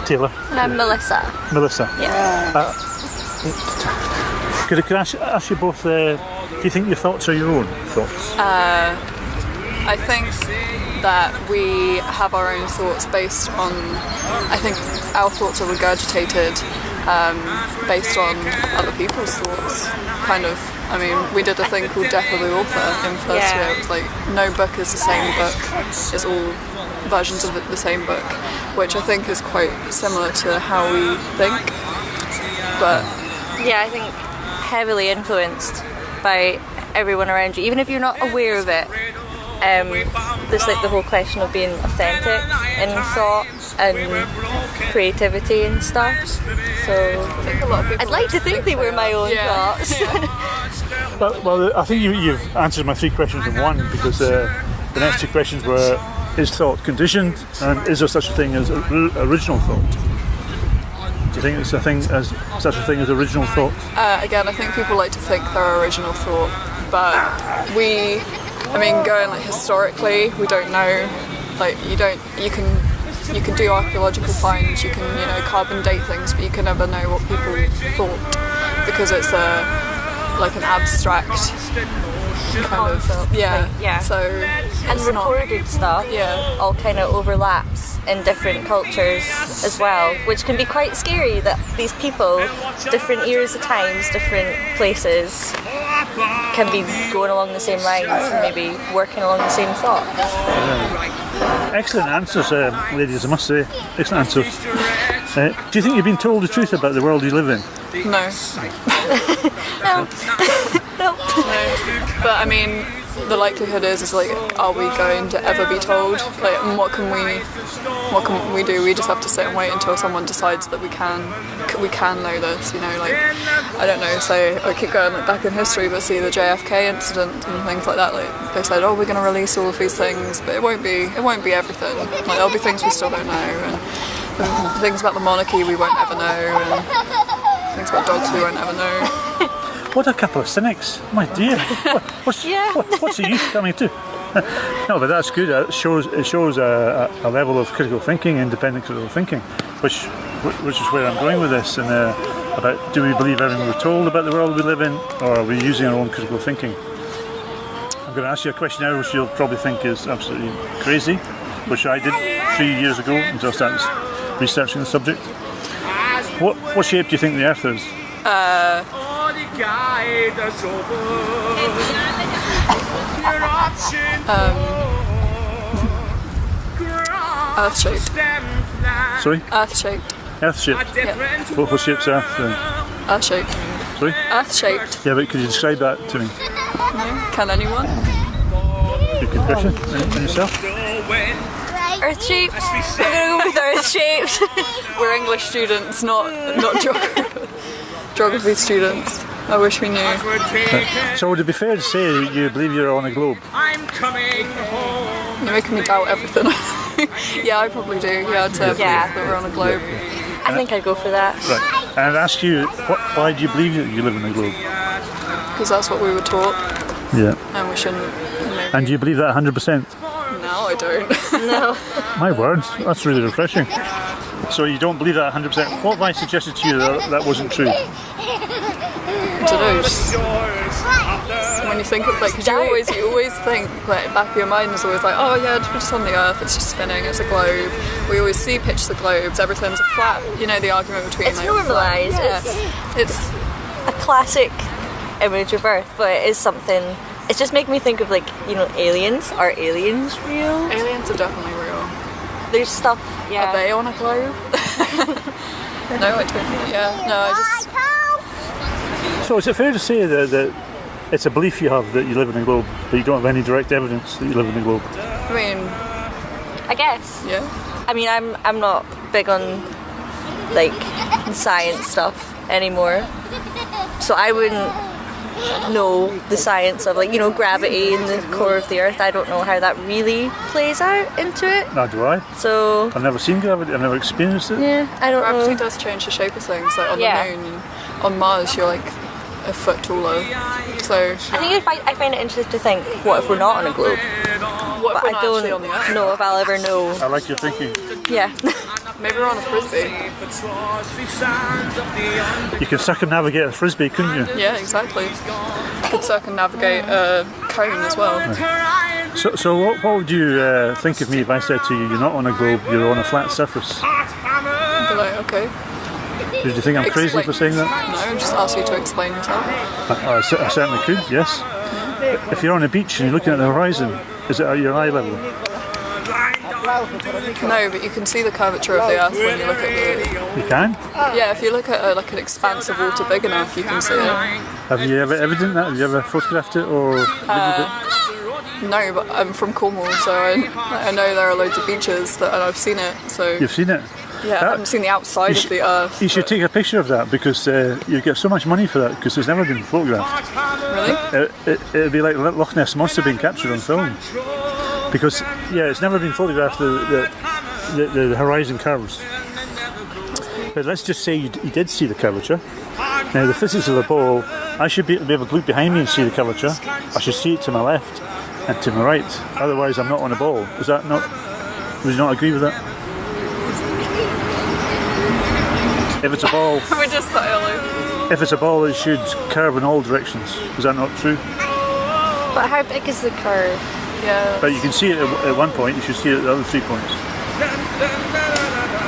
Taylor. And I'm Melissa. Melissa. Yeah. Could I ask you both, do you think your thoughts are your own thoughts? I think that we have our own thoughts based on, I think our thoughts are regurgitated based on other people's thoughts, kind of. I mean, we did a thing called Death of the Author in first year. It was like, no book is the same book, it's all versions of the same book, which I think is quite similar to how we think. But yeah, I think heavily influenced by everyone around you, even if you're not aware of it. There's like the whole question of being authentic in thought and creativity and stuff. So I think a lot of people I'd like to think they were my own thoughts. Well, I think you've answered my 3 questions in one, because the next 2 questions were, is thought conditioned, and is there such a thing as original thought? Do you think there's such a thing as original thought? Again, I think people like to think they're original thought, but going like historically, we don't know. Like you can do archaeological finds, you can carbon date things, but you can never know what people thought, because it's like an abstract kind of So and recorded stuff all kind of overlaps in different cultures as well, which can be quite scary, that these people, different eras of times, different places, can be going along the same lines and maybe working along the same thoughts. Excellent answers, ladies, I must say. Excellent answers. Do you think you've been told the truth about the world you live in? No. No. But I mean, the likelihood is like, are we going to ever be told? Like, and what can we do? We just have to sit and wait until someone decides that we can know this. Like, I don't know. Say I keep going back in history, but see the JFK incident and things like that. Like they said, oh, we're going to release all of these things, but it won't be everything. Like, there'll be things we still don't know, and things about the monarchy we won't ever know, and things about dogs we won't ever know. What a couple of cynics! My dear, what's the use coming to? No, but that's good. It shows a level of critical thinking, independent critical thinking, which is where I'm going with this. And about, do we believe everything we're told about the world we live in, or are we using our own critical thinking? I'm going to ask you a question now, which you'll probably think is absolutely crazy, which I did 3 years ago until I started researching the subject. What shape do you think the Earth is? Earth-shaped. Sorry? Earth-shaped. Earth-shaped? Yeah. What shape's Earth? Earth-shaped. Sorry? Earth-shaped. Yeah, but could you describe that to me? No? Can anyone? Good question. And yourself? Earth-shaped. I'm gonna go with Earth-shaped. We're English students, not geography students. I wish we knew. So would it be fair to say you believe you're on a globe? You're making me doubt everything. Yeah, I probably do. Yeah, I'd say I believe that we're on a globe. I think I'd go for that. Right. And I'd ask you, why do you believe that you live in a globe? Because that's what we were taught. Yeah. And we shouldn't. And do you believe that 100%? No, I don't. No. My word, that's really refreshing. So you don't believe that 100%? What if I suggested to you that wasn't true? I don't know. Just when you think of because you always think, like, back of your mind is always like, oh yeah, we're just on the Earth, it's just spinning, it's a globe. We always see the globes, everything's a flat. The argument between it's normalised. It's a classic image of Earth, but it is something. It's just making me think of aliens. Are aliens real? Aliens are definitely real. There's stuff. Yeah. Are they on a globe? No, I don't. Yeah. No, I just. So is it fair to say that it's a belief you have that you live in a globe, but you don't have any direct evidence that you live in a globe? I mean, I guess. Yeah. I mean, I'm not big on science stuff anymore, so I wouldn't know the science of gravity in the core of the Earth. I don't know how that really plays out into it. Neither do I. So I've never seen gravity. I've never experienced it. Yeah, I don't know. Gravity does change the shape of things. Like on the moon, and on Mars, you're like a foot taller. So I think I find it interesting to think, what if we're not on a globe? What if but we're I not don't actually on the Earth? know if I'll ever know. I like your thinking. Yeah. Maybe we're on a frisbee. You can circumnavigate a frisbee, couldn't you? Yeah, exactly. You could circumnavigate a cone as well. So what would you think of me if I said to you, you're not on a globe, you're on a flat surface? I'd be like, okay. Did you think I'm crazy for saying that? No, just ask you to explain yourself. I certainly could, yes. If you're on a beach and you're looking at the horizon, is it at your eye level? No, but you can see the curvature of the Earth when you look at the... You can? Yeah, if you look at like an expanse of water big enough, you can see it. Have you ever evident that? Have you ever photographed it or videoed it? No, but I'm from Cornwall, so I know there are loads of beaches and I've seen it. So You've seen it? yeah, I haven't seen the outside of the Earth. You should take a picture of that because you get so much money for that because it's never been photographed. Really? It'd be like Loch Ness Monster being captured on film. Because, yeah, it's never been photographed, the horizon curves. But let's just say you did see the curvature. Now, the physics of the ball, I should be able to look behind me and see the curvature. I should see it to my left and to my right. Otherwise, I'm not on a ball. Is that not... Would you not agree with that? If it's a ball... We're just sailing. If it's a ball, it should curve in all directions. Is that not true? But how big is the curve? Yeah. But you can see it at one point, you should see it at the other 3 points.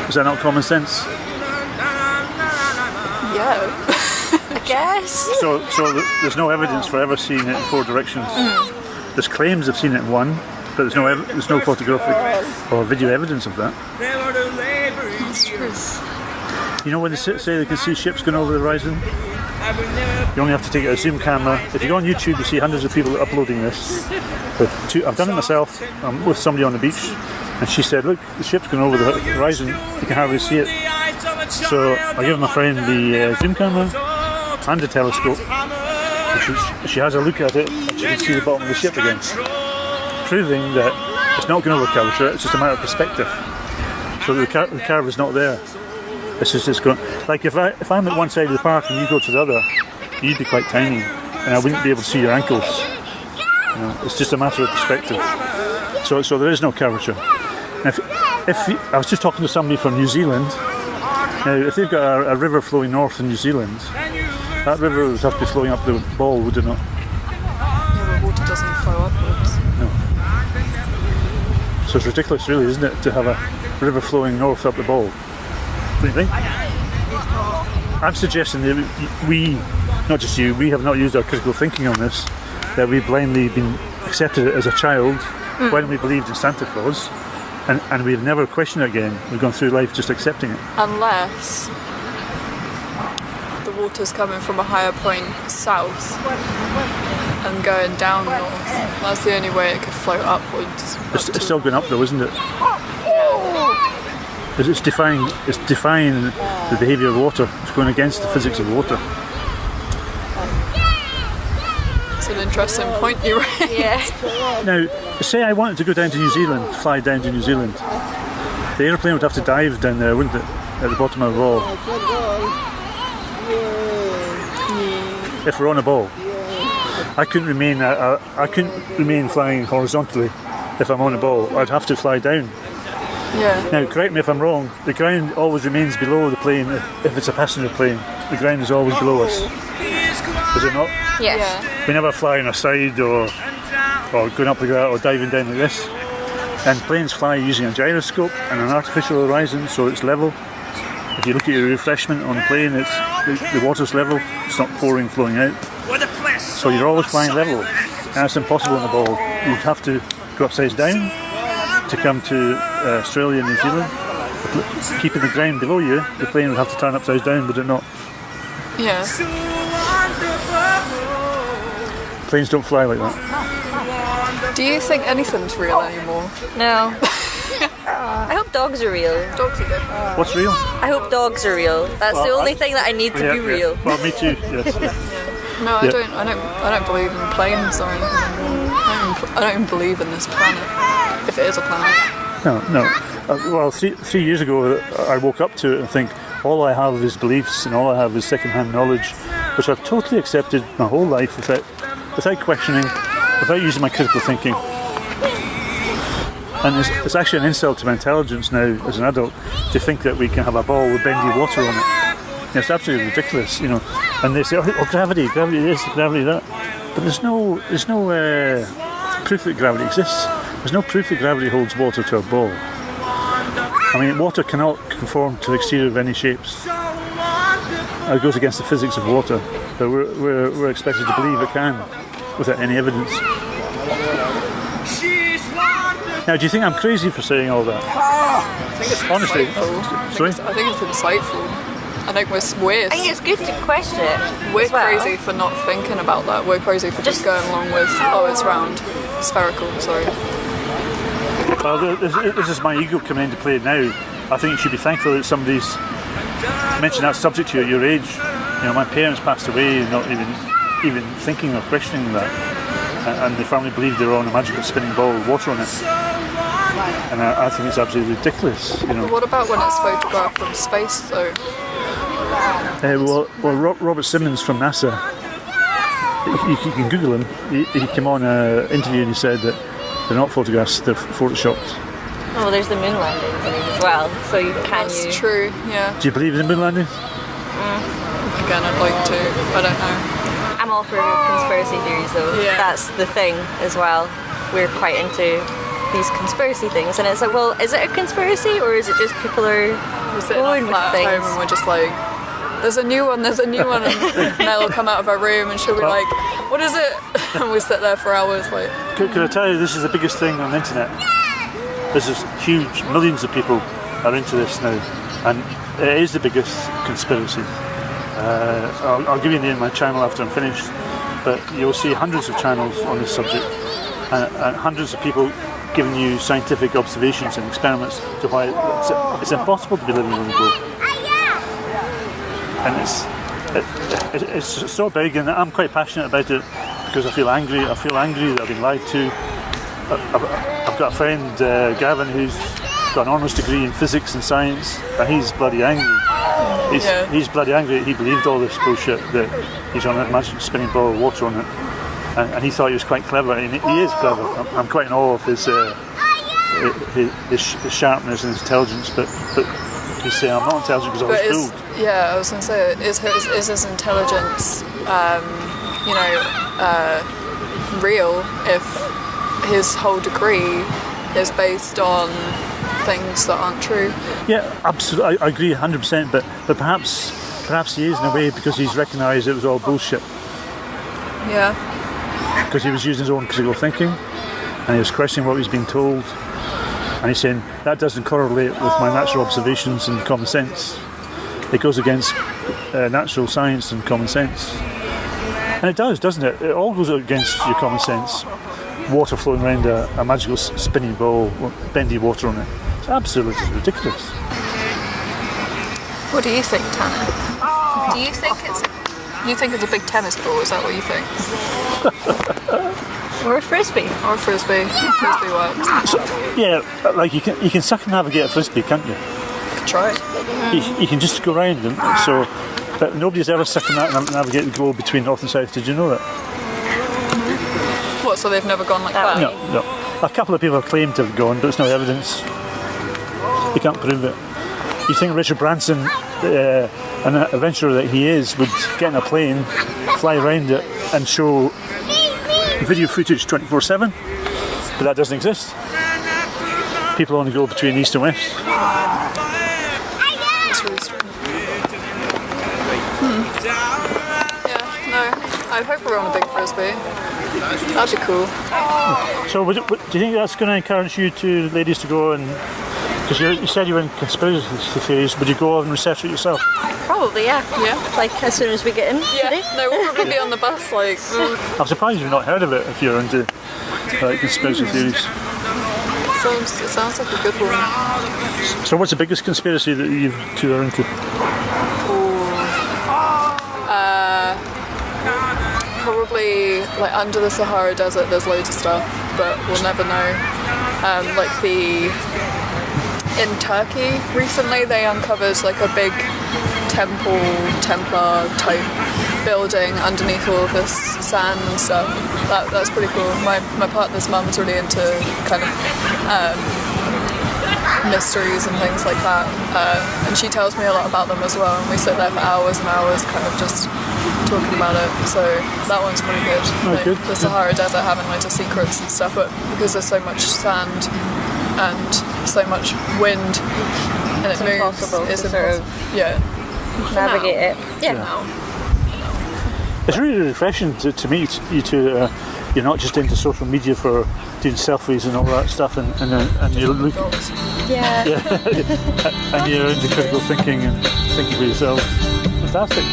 Is that not common sense? Yeah. I guess. So there's no evidence for ever seeing it in 4 directions. There's claims of seeing it in one, but there's no photographic or video evidence of that. That's true. You know when they say they can see ships going over the horizon? You only have to take a zoom camera. If you go on YouTube, you see hundreds of people uploading this. I've done it myself. I'm with somebody on the beach, and she said, "Look, the ship's going over the horizon. You can hardly see it." So I give my friend the zoom camera and the telescope. And she has a look at it, and she can see the bottom of the ship again, proving that it's not going over curvature. It's just a matter of perspective. So the curve is not there. It's just going. Like if I'm at one side of the park and you go to the other, you'd be quite tiny, and I wouldn't be able to see your ankles. You know, it's just a matter of perspective. So there is no curvature. And if I was just talking to somebody from New Zealand. Now, if they've got a river flowing north in New Zealand, that river would have to be flowing up the ball, would it not? Yeah, the water doesn't flow upwards. No. So it's ridiculous, really, isn't it, to have a river flowing north up the ball? Don't you think? I'm suggesting that we, not just you, we have not used our critical thinking on this, that we've blindly been accepted it as a child when we believed in Santa Claus, and we've never questioned it again. We've gone through life just accepting it. Unless the water's coming from a higher point south and going down north. That's the only way it could float upwards. It's still going up though, isn't it? It's defying the behaviour of water. It's going against the physics of water. It's an interesting point you raised. Yeah. Now, say I wanted to go down to New Zealand, fly down to New Zealand. The aeroplane would have to dive down there, wouldn't it? At the bottom of the ball. If we're on a ball. I couldn't remain flying horizontally if I'm on a ball. I'd have to fly down. Yeah. Now, correct me if I'm wrong, the ground always remains below the plane if it's a passenger plane. The ground is always below us. Is it not? Yes. Yeah. We never fly on our side or going up like that or diving down like this. And planes fly using a gyroscope and an artificial horizon, so it's level. If you look at your refreshment on the plane, the water's level, it's not pouring, flowing out. So you're always flying level. And that's impossible on a ball. You'd have to go upside down to come to Australia and New Zealand. Keeping the ground below you, the plane would have to turn upside down, would it not? Yeah. Planes don't fly like that. Do you think anything's real anymore? No. I hope dogs are real. Dogs are good. What's real? I hope dogs are real. That's the only thing that I need to be real. Well, me too, yes. No, I don't believe in planes or anything. I don't even believe in this planet, if it is a planet. No. Well, 3 years ago, I woke up to it and think, all I have is beliefs and all I have is second-hand knowledge, which I've totally accepted my whole life without questioning, without using my critical thinking. And it's actually an insult to my intelligence now as an adult to think that we can have a ball with bendy water on it. It's absolutely ridiculous, you know. And they say, oh, gravity this, gravity that. But there's no proof that gravity exists. There's no proof that gravity holds water to a ball. I mean, water cannot conform to the exterior of any shapes. It goes against the physics of water. But we're expected to believe it can without any evidence. Now, do you think I'm crazy for saying all that? I think it's honestly, sorry? I think it's insightful. I think we're I think it's good to question it. We're crazy for not thinking about that. We're crazy for just going along with, oh, it's round, spherical, sorry. Well, this is my ego coming into play now. I think you should be thankful that somebody's mentioned that subject to you at your age. You know, my parents passed away not even thinking or questioning that. And they firmly believed they were on a magical spinning ball with water on it. And I think it's absolutely ridiculous, you know. What about when it's photographed from space, though? Robert Simmons from NASA, you can Google him. He came on an interview and he said that they're not photographs, they're photoshopped. Oh, there's the moon landing as well, so That's true, yeah. Do you believe in the moon landing? Again, I'd like to, I don't know. I'm all for conspiracy theories though. Yeah. That's the thing as well. We're quite into these conspiracy things, and it's like, well, is it a conspiracy or is it just people are going with things? At home and we're just like, there's a new one, and Mel will come out of her room and she'll be like, what is it? And we sit there for hours like... Could I tell you, this is the biggest thing on the internet. This is huge, millions of people are into this now, and it is the biggest conspiracy. I'll give you the name of my channel after I'm finished, but you'll see hundreds of channels on this subject, and hundreds of people giving you scientific observations and experiments to why it's impossible to be living on the globe. And it's so big, and I'm quite passionate about it because I feel angry. I feel angry that I've been lied to. I've got a friend, Gavin, who's got an honours degree in physics and science, and he's bloody angry. He's bloody angry that he believed all this bullshit, that he's on a magic spinning ball of water on it, and he thought he was quite clever, and he is clever. I'm quite in awe of his sharpness and his intelligence, but he's saying I'm not intelligent because I was fooled. Yeah, I was going to say, is his intelligence, real if his whole degree is based on things that aren't true? Yeah, absolutely. I agree 100%. But perhaps he is in a way because he's recognised it was all bullshit. Yeah. Because he was using his own critical thinking, and he was questioning what he's been told, and he's saying that doesn't correlate with my natural observations and common sense. It goes against natural science and common sense. And it does, doesn't it? It all goes against your common sense. Water flowing around a magical spinning ball with bendy water on it. It's absolutely ridiculous. What do you think, Tanner? Do you think it's a big tennis ball? Is that what you think? Or a frisbee. Or a frisbee. Frisbee works. So, yeah, like you can circumnavigate a frisbee, can't you? Try it. You can just go around them. So, but nobody's ever circumnavigated the globe between north and south. Did you know that? What? So they've never gone like that? No. A couple of people have claimed to have gone, but there's no evidence. You can't prove it. You think Richard Branson, an adventurer that he is, would get in a plane, fly around it, and show video footage 24/7? But that doesn't exist. People only go between east and west. That's really strange. Yeah, no. I hope we're on a big frisbee. That'd be cool. So, do you think that's going to encourage you ladies to go and? Because you said you were in conspiracy theories, would you go and research it yourself? Probably, yeah. Yeah. Like as soon as we get in today. No, we'll probably be on the bus, like... I'm surprised you've not heard of it if you're into conspiracy theories. It sounds like a good one. So what's the biggest conspiracy that you two are into? Probably, like, under the Sahara Desert there's loads of stuff, but we'll never know. In Turkey recently they uncovered like a big Templar type building underneath all of this sand and stuff. That's pretty cool. My partner's mum's really into kind of mysteries and things like that, and she tells me a lot about them as well, and we sit there for hours and hours kind of just talking about it, so that one's pretty good. Good. The Sahara Desert having loads of secrets and stuff, but because there's so much sand and so much wind and it moves, it's sort of navigate it. It's really refreshing to meet you two. You're not just into social media for doing selfies and all that stuff, and you're looking, and you're into critical thinking and thinking for yourself. Fantastic.